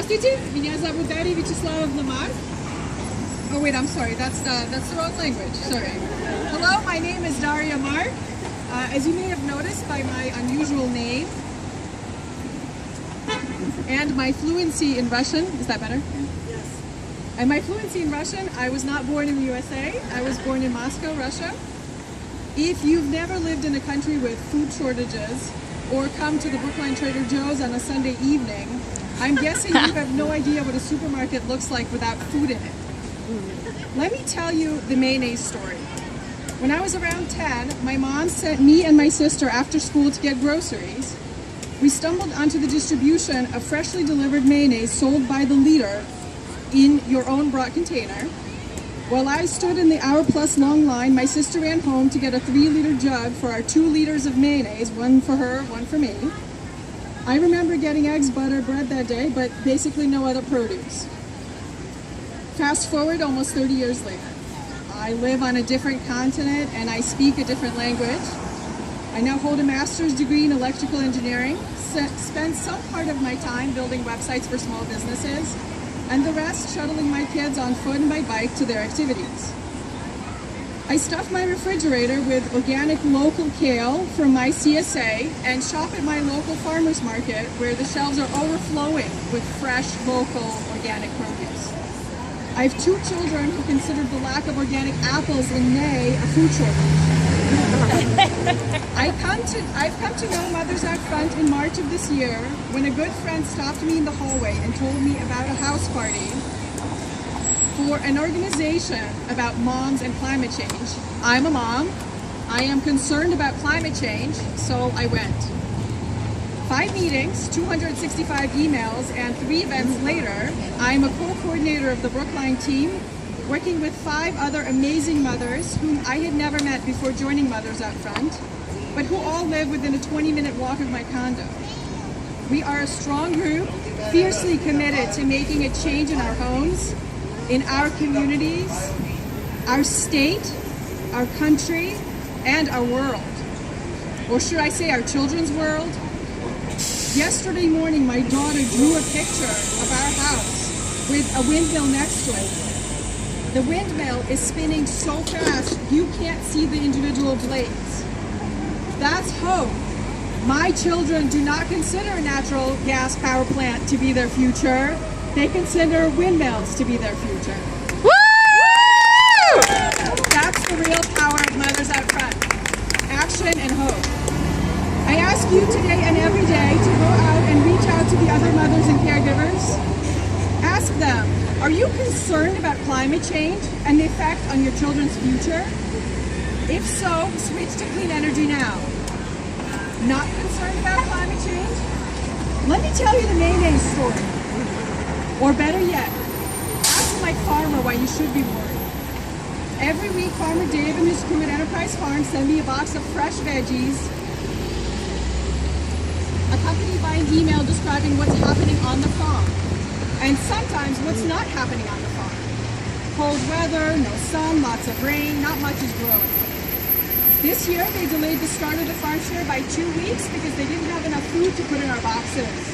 Здравствуйте, меня зовут Daria Mark. Oh wait, I'm sorry, that's the wrong language, sorry. Hello, my name is Daria Mark. As you may have noticed by my unusual name and my fluency in Russian, is that better? Yes. And my fluency in Russian, I was not born in the USA, I was born in Moscow, Russia. If you've never lived in a country with food shortages or come to the Brookline Trader Joe's on a Sunday evening, I'm guessing you have no idea what a supermarket looks like without food in it. Let me tell you the mayonnaise story. When I was around 10, my mom sent me and my sister after school to get groceries. We stumbled onto the distribution of freshly delivered mayonnaise sold by the liter in your own brought container. While I stood in the hour-plus long line, my sister ran home to get a 3-liter jug for our 2 liters of mayonnaise, one for her, one for me. I remember getting eggs, butter, bread that day, but basically no other produce. Fast forward almost 30 years later. I live on a different continent and I speak a different language. I now hold a master's degree in electrical engineering, spend some part of my time building websites for small businesses, and the rest shuttling my kids on foot and by bike to their activities. I stuff my refrigerator with organic local kale from my CSA and shop at my local farmer's market where the shelves are overflowing with fresh, local, organic produce. I have 2 children who considered the lack of organic apples in May a food shortage. I've come to know Mothers Out Front in March of this year when a good friend stopped me in the hallway and told me about a house party for an organization about moms and climate change. I'm a mom. I am concerned about climate change, so I went. 5 meetings, 265 emails, and 3 events later, I'm a co-coordinator of the Brookline team, working with 5 other amazing mothers whom I had never met before joining Mothers Out Front, but who all live within a 20-minute walk of my condo. We are a strong group, fiercely committed to making a change in our homes, in our communities, our state, our country, and our world. Or should I say our children's world? Yesterday morning, my daughter drew a picture of our house with a windmill next to it. The windmill is spinning so fast, you can't see the individual blades. That's hope. My children do not consider a natural gas power plant to be their future. They consider windmills to be their future. Woo! That's the real power of Mothers Out Front. Action and hope. I ask you today and every day to go out and reach out to the other mothers and caregivers. Ask them, are you concerned about climate change and the effect on your children's future? If so, switch to clean energy now. Not concerned about climate change? Let me tell you the mayonnaise story. Or better yet, ask my farmer why you should be worried. Every week, Farmer Dave and his crew at Enterprise Farm send me a box of fresh veggies, accompanied by an email describing what's happening on the farm, and sometimes what's not happening on the farm. Cold weather, no sun, lots of rain, not much is growing. This year, they delayed the start of the farm share by 2 weeks because they didn't have enough food to put in our boxes.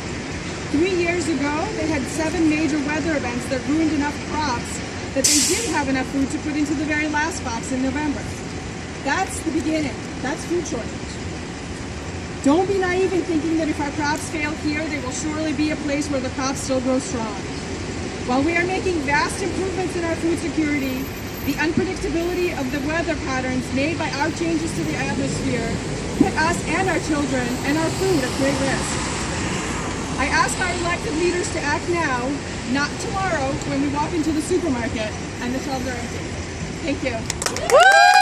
3 years ago, they had 7 major weather events that ruined enough crops that they didn't have enough food to put into the very last box in November. That's the beginning. That's food shortage. Don't be naive in thinking that if our crops fail here, there will surely be a place where the crops still grow strong. While we are making vast improvements in our food security, the unpredictability of the weather patterns made by our changes to the atmosphere put us and our children and our food at great risk. I ask our elected leaders to act now, not tomorrow when we walk into the supermarket and the shelves are empty. Thank you. Woo!